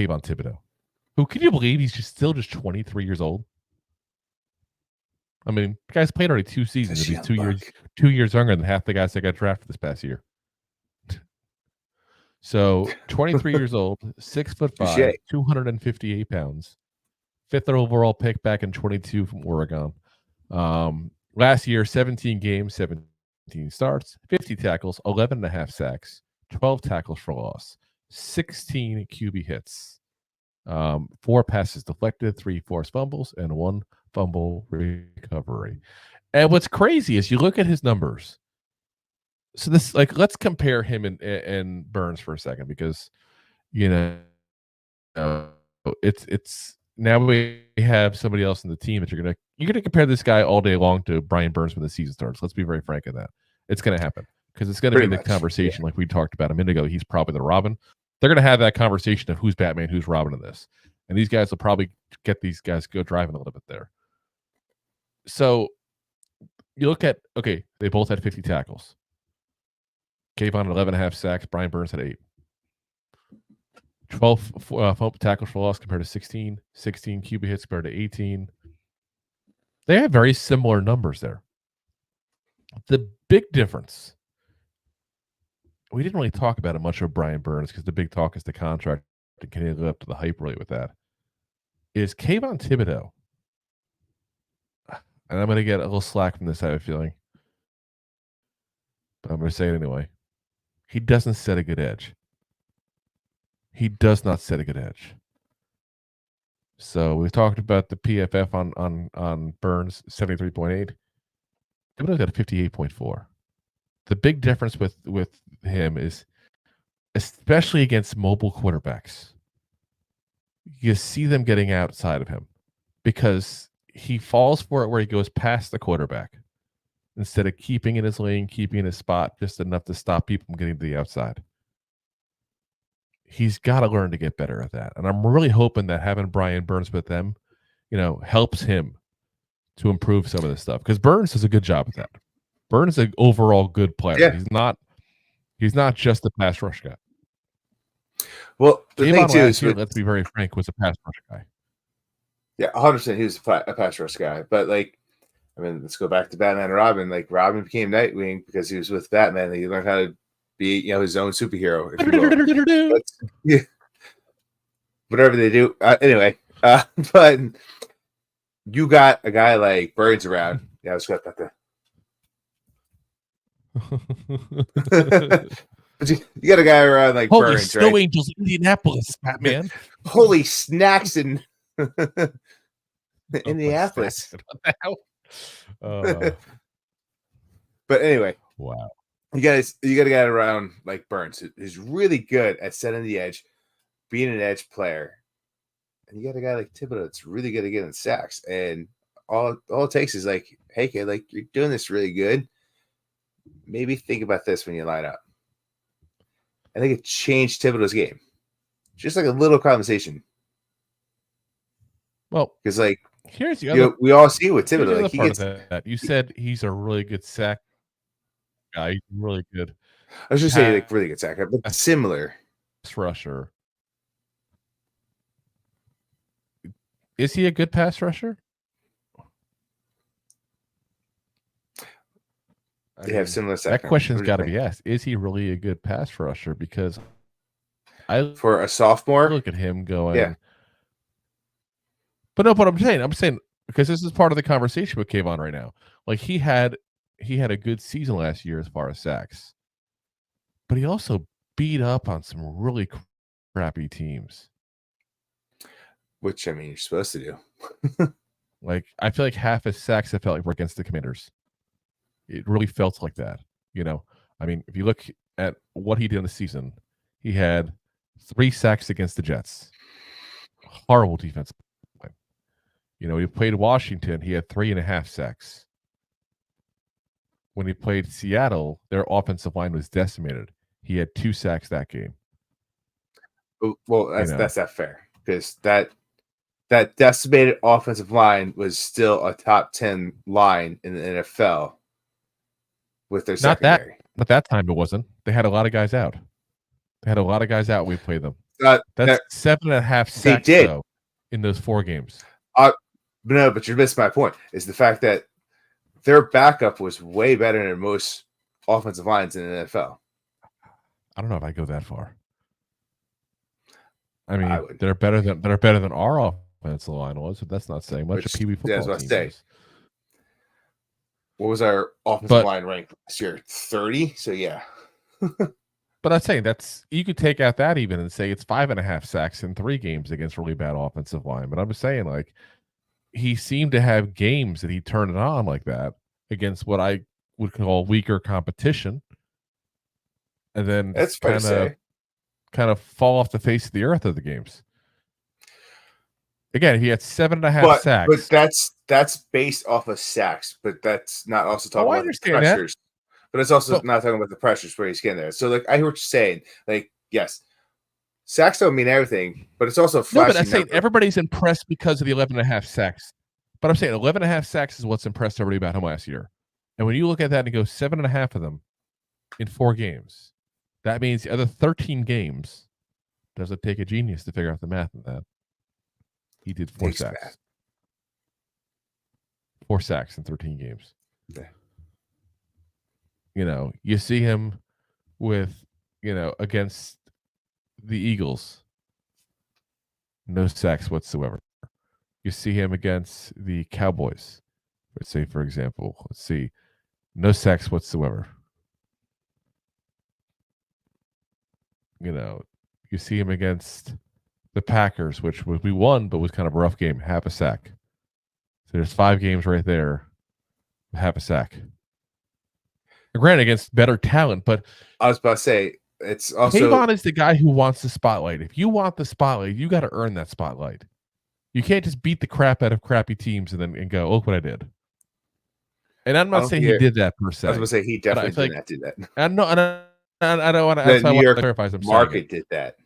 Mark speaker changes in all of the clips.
Speaker 1: Kayvon Thibodeaux. Who, can you believe he's still just 23 years old? I mean, the guy's played already 2 seasons, and he's 2 years younger than half the guys that got drafted this past year. So 23 years old, 6'5", 258 pounds, 5th overall pick back in 22 from Oregon. Last year, 17 games, 17 starts, 50 tackles, 11.5 sacks, 12 tackles for loss, 16 QB hits, 4 passes deflected, 3 forced fumbles, and 1 fumble recovery. And what's crazy is you look at his numbers. So this, like, let's compare him and Burns for a second, because it's now we have somebody else in the team that you're gonna compare this guy all day long to Brian Burns when the season starts. Let's be very frank in that. It's gonna happen, because it's gonna be the conversation like we talked about a minute ago. He's probably the Robin. They're gonna have that conversation of who's Batman, who's Robin in this. And these guys will probably get these guys go driving a little bit there. So you look at, okay, they both had 50 tackles. Kayvon had 11.5 sacks. Brian Burns had 8. 12 tackles for loss compared to 16. 16 QB hits compared to 18. They have very similar numbers there. The big difference, we didn't really talk about it much with Brian Burns, because the big talk is the contract, and can he live up to the hype really with that, is Kayvon Thibodeaux. And I'm going to get a little slack from this, I have a feeling, but I'm going to say it anyway. He doesn't set a good edge. He does not set a good edge. So we've talked about the PFF on Burns, 73.8. Thibodeaux's got a 58.4. The big difference with him is, especially against mobile quarterbacks, you see them getting outside of him, because he falls for it where he goes past the quarterback instead of keeping in his lane, keeping in his spot just enough to stop people from getting to the outside. He's got to learn to get better at that. And I'm really hoping that having Brian Burns with them, helps him to improve some of this stuff, because Burns does a good job with that. Burns is an overall good player. Yeah. He's not just a pass rush guy.
Speaker 2: Well, the thing too is,
Speaker 1: let's be very frank, was a pass rush guy.
Speaker 2: Yeah, 100%. He was a pass rush guy. But let's go back to Batman and Robin. Like, Robin became Nightwing because he was with Batman, and he learned how to be, his own superhero, if you will. But, whatever they do. Anyway, but you got a guy like Burns around. Yeah, I was about to. But you got a guy around like
Speaker 1: Holy
Speaker 2: Burns,
Speaker 1: Snow Angels, Indianapolis, Batman.
Speaker 2: Holy snacks in Indianapolis.
Speaker 1: What the hell?
Speaker 2: But anyway,
Speaker 1: wow.
Speaker 2: You got a guy around like Burns who's really good at setting the edge, being an edge player. And you got a guy like Thibodeaux that's really good at getting sacks. And all it takes is like, hey, kid, like, you're doing this really good. Maybe think about this when you line up. I think it changed Thibodeau's game. Just like a little conversation.
Speaker 1: Well,
Speaker 2: because like,
Speaker 1: here's the other.
Speaker 2: We all see with Thibodeaux. Like,
Speaker 1: he gets that. You said he's a really good sack guy. He's really good.
Speaker 2: I was just saying, like, really good sack guy, but similar
Speaker 1: rusher. Is he a good pass rusher?
Speaker 2: They have similar sack.
Speaker 1: That question's got to be asked. Is he really a good pass rusher? Because
Speaker 2: for a sophomore,
Speaker 1: look at him going. Yeah. But no, but I'm saying because this is part of the conversation with Kayvon right now. Like, he had a good season last year as far as sacks, but he also beat up on some really crappy teams.
Speaker 2: Which, I mean, you're supposed to do.
Speaker 1: Like, I feel like half his sacks, I felt like, were against the Commanders. It really felt like that. I mean, if you look at what he did in the season, he had 3 sacks against the Jets. Horrible defense. He played Washington. He had 3.5 sacks. When he played Seattle, their offensive line was decimated. He had 2 sacks that game.
Speaker 2: Well, that's not fair, because that decimated offensive line was still a top 10 line in the NFL with their secondary.
Speaker 1: Not that time it wasn't. They had a lot of guys out. We played them. That's 7.5
Speaker 2: they
Speaker 1: sacks
Speaker 2: did.
Speaker 1: though in those 4 games.
Speaker 2: No, but you're missing my point. Is the fact that their backup was way better than most offensive lines in the NFL.
Speaker 1: I don't know if I go that far. I mean,
Speaker 2: I would.
Speaker 1: they're better than our offensive line was, but that's not saying much. A Pee Wee
Speaker 2: Yeah, I was
Speaker 1: football
Speaker 2: about to
Speaker 1: team
Speaker 2: say.
Speaker 1: is.
Speaker 2: What was our offensive line rank last year? 30. So yeah.
Speaker 1: But I'm saying that's you could take out that even and say it's 5.5 sacks in 3 games against really bad offensive line. But I'm just saying, like, he seemed to have games that he turned it on like that against what I would call weaker competition, and then
Speaker 2: That's fair to
Speaker 1: kind of fall off the face of the earth of the games. Again, he had 7.5
Speaker 2: But
Speaker 1: sacks.
Speaker 2: that's based off of sacks, but that's not also talking
Speaker 1: I
Speaker 2: about the
Speaker 1: understand that.
Speaker 2: pressures. But it's also not talking about the pressures where he's getting there. So like I hear what you're saying. Like, yes, sacks don't mean everything, but it's also
Speaker 1: No,
Speaker 2: flashy.
Speaker 1: but I'm saying everybody's impressed because of the 11.5 sacks. But I'm saying 11.5 sacks is what's impressed everybody about him last year. And when you look at that and go 7.5 of them in 4 games, that means the other 13 games doesn't take a genius to figure out the math of that. He did 4 sacks.
Speaker 2: Math.
Speaker 1: 4 sacks in 13 games.
Speaker 2: Yeah.
Speaker 1: You know, you see him with, against the Eagles, no sacks whatsoever. You see him against the Cowboys, let's say, for example. Let's see, no sacks whatsoever. You see him against the Packers, which we won, but was kind of a rough game, half a sack. So there's 5 games right there, half a sack. Granted, against better talent, but
Speaker 2: I was about to say it's also
Speaker 1: Kayvon is the guy who wants the spotlight. If you want the spotlight, you got to earn that spotlight. You can't just beat the crap out of crappy teams and go, look what I did. And I'm not saying he did that per se.
Speaker 2: I was going to say he definitely did not do that.
Speaker 1: I don't want to.
Speaker 2: The New York
Speaker 1: clarify.
Speaker 2: market did that.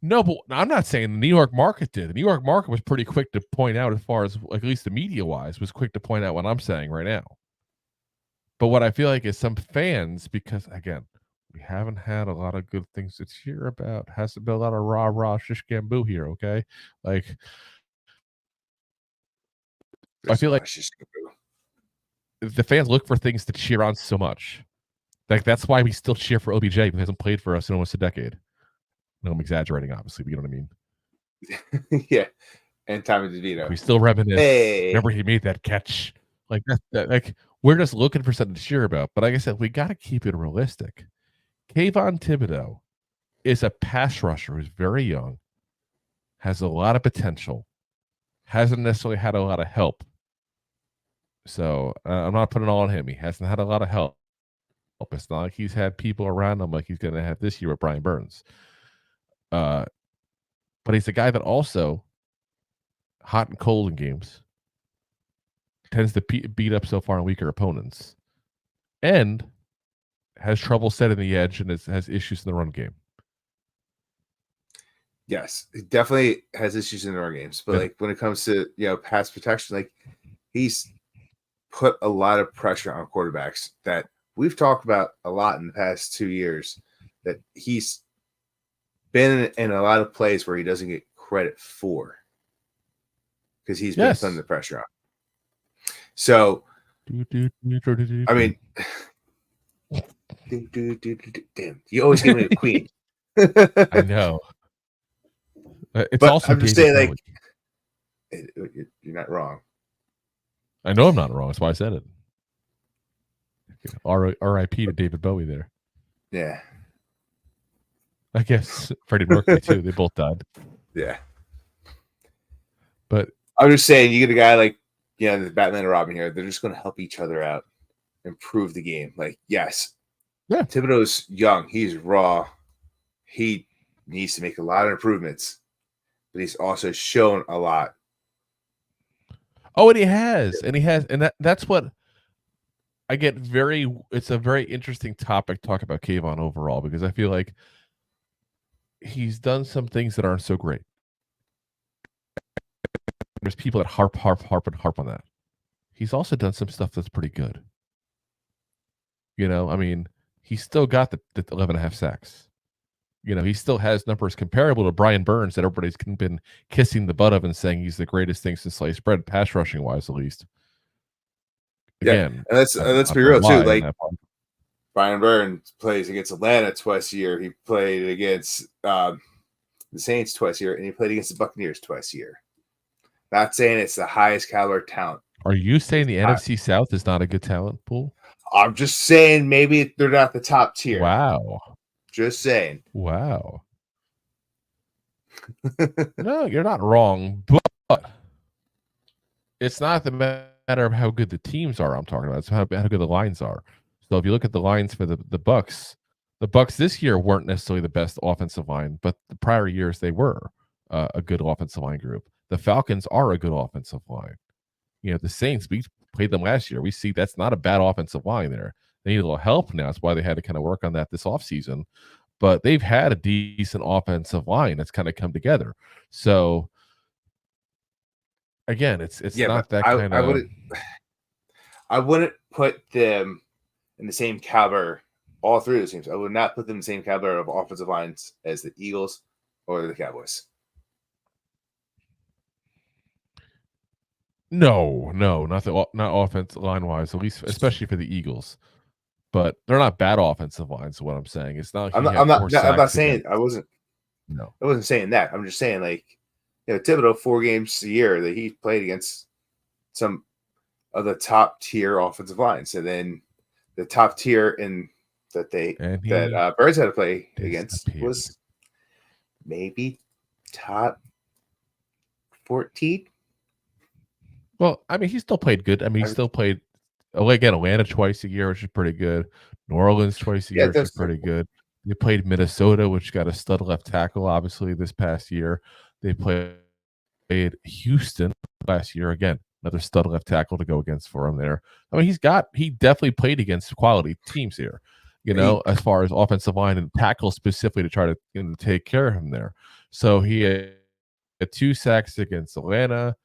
Speaker 1: No, but I'm not saying the New York market did. The New York market was pretty quick to point out, as far as at least the media wise, was quick to point out what I'm saying right now. But what I feel like is some fans, because again, we haven't had a lot of good things to cheer about. Hasn't been a lot of rah shish gamboo here. Okay, like I feel like the fans look for things to cheer on so much. Like that's why we still cheer for OBJ, who hasn't played for us in almost a decade. No, I'm exaggerating, obviously, but you know what I
Speaker 2: mean. Yeah, and Tommy DeVito.
Speaker 1: We still reminisce. Hey. Remember he made that catch. Like that. Like we're just looking for something to cheer about. But like I said, we got to keep it realistic. Kayvon Thibodeaux is a pass rusher who's very young, has a lot of potential, hasn't necessarily had a lot of help. So I'm not putting it all on him. He hasn't had a lot of help. It's not like he's had people around him like he's going to have this year with Brian Burns. But he's a guy that also hot and cold in games, tends to beat up so far on weaker opponents, and has trouble setting the edge and has issues in the run game.
Speaker 2: Yes, he definitely has issues in the run games, but like when it comes to pass protection, like he's put a lot of pressure on quarterbacks that we've talked about a lot in the past 2 years. That he's been in a lot of plays where he doesn't get credit for because he's been putting the pressure on. So, I mean, damn, you always give me a queen.
Speaker 1: I know. It's
Speaker 2: but
Speaker 1: also
Speaker 2: I'm just saying, like, you're not wrong.
Speaker 1: I know I'm not wrong. That's why I said it. R.I.P. to David Bowie there.
Speaker 2: Yeah.
Speaker 1: I guess Freddie Mercury too. They both died.
Speaker 2: Yeah.
Speaker 1: But
Speaker 2: I'm just saying, you get a guy like, the Batman and Robin here. They're just going to help each other out, improve the game. Like, yes,
Speaker 1: yeah,
Speaker 2: Thibodeau's young. He's raw. He needs to make a lot of improvements, but he's also shown a lot.
Speaker 1: Oh, and he has, and that's what I get it's a very interesting topic to talk about Kayvon overall, because I feel like he's done some things that aren't so great. There's people that harp on that. He's also done some stuff that's pretty good. I mean, he's still got the 11.5 sacks. He still has numbers comparable to Brian Burns that everybody's been kissing the butt of and saying he's the greatest thing since sliced bread, pass rushing wise, at least. Again,
Speaker 2: and let's be real too. Like Brian Burns plays against Atlanta twice a year. He played against the Saints twice a year, and he played against the Buccaneers twice a year. Not saying it's the highest caliber talent.
Speaker 1: Are you saying the NFC South is not a good talent pool?
Speaker 2: I'm just saying maybe they're not the top tier.
Speaker 1: Wow.
Speaker 2: Just saying.
Speaker 1: Wow. No, you're not wrong, but it's not the matter of how good the teams are I'm talking about. It's how good the lines are. So if you look at the lines for the Bucs this year weren't necessarily the best offensive line, but the prior years they were a good offensive line group. The Falcons are a good offensive line. The Saints, we played them last year. We see that's not a bad offensive line there. They need a little help now. That's why they had to kind of work on that this offseason. But they've had a decent offensive line that's kind of come together. So, again, it's not that kind of...
Speaker 2: I wouldn't put them in the same caliber, all three of the teams. I would not put them in the same caliber of offensive lines as the Eagles or the Cowboys.
Speaker 1: No, not offensive line wise, at least especially for the Eagles. But they're not bad offensive lines. Is what I'm saying. It's not.
Speaker 2: I'm not saying I wasn't. No, I wasn't saying that. I'm just saying Thibodeaux 4 games a year that he played against some of the top tier offensive lines, and then the top tier that Birds had to play against was maybe top 14.
Speaker 1: Well, I mean, he still played good. I mean, he still played, again, Atlanta twice a year, which is pretty good. New Orleans twice a year, which is pretty good. They played Minnesota, which got a stud left tackle, obviously, this past year. They played Houston last year. Again, another stud left tackle to go against for him there. I mean, he definitely played against quality teams here, as far as offensive line and tackle specifically to try to take care of him there. So he had 2 sacks against Atlanta.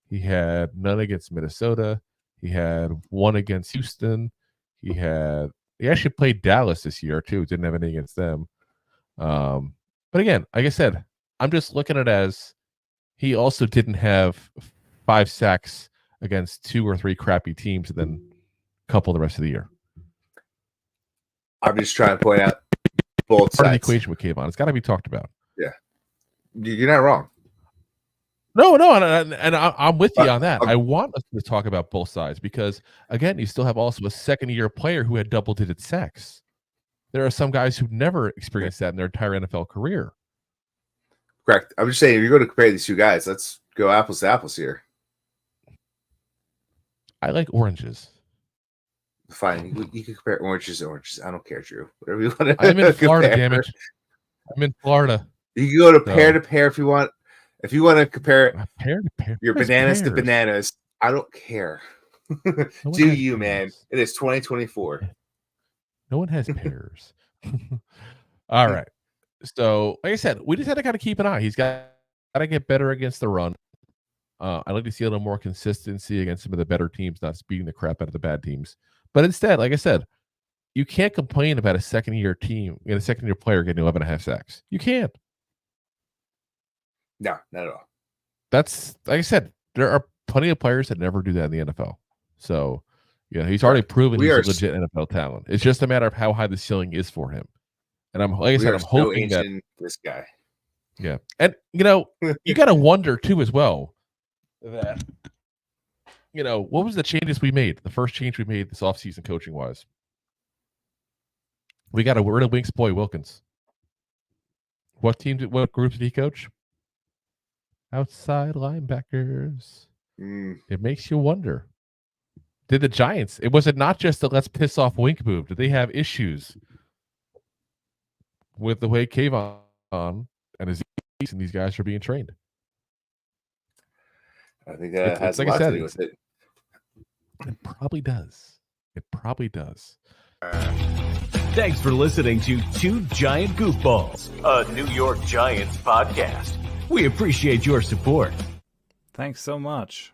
Speaker 1: He had none against Minnesota. He had 1 against Houston. He actually played Dallas this year too. Didn't have any against them. But again, like I said, I'm just looking at it as he also didn't have 5 sacks against 2 or 3 crappy teams and then a couple the rest of the year.
Speaker 2: I'm just trying to point out both sides.
Speaker 1: Part of the equation with Kayvon. It's got to be talked about.
Speaker 2: Yeah. You're not wrong.
Speaker 1: No, and I'm with you on that. I want us to talk about both sides because, again, you still have also a second-year player who had double-digit sacks. There are some guys who've never experienced that in their entire NFL career.
Speaker 2: Correct. I'm just saying, if you're going to compare these 2 guys, let's go apples to apples here.
Speaker 1: I like oranges.
Speaker 2: Fine. You can compare oranges to oranges. I don't care, Drew. Whatever you want to
Speaker 1: I'm in Florida, damn it. I'm in Florida.
Speaker 2: You can go to pair to pair if you want. If you want to compare
Speaker 1: pair to pair,
Speaker 2: your bananas to bananas, I don't care. Do you, man? It is 2024.
Speaker 1: No one has pairs. All right. So, like I said, we just had to kind of keep an eye. He's got to get better against the run. I'd like to see a little more consistency against some of the better teams, not beating the crap out of the bad teams. But instead, like I said, you can't complain about a second-year team and a second-year player getting 11.5 sacks. You can't.
Speaker 2: No, not at all.
Speaker 1: That's, like I said, there are plenty of players that never do that in the NFL. So, he's already proven he's a legit NFL talent. It's just a matter of how high the ceiling is for him. And I'm hoping that
Speaker 2: this guy.
Speaker 1: Yeah. And, you got to wonder, too, as well, that, what was the changes we made? The first change we made this offseason coaching-wise. We got rid of Winks Boy Wilkins. What group did he coach? Outside linebackers. It makes you wonder. Did the Giants, was it not just the let's piss off Wink move? Did they have issues with the way Kayvon and these guys are being trained?
Speaker 2: I think that has a lot to do with it.
Speaker 1: It probably does.
Speaker 3: Thanks for listening to Two Giant Goofballs, a New York Giants podcast. We appreciate your support.
Speaker 4: Thanks so much.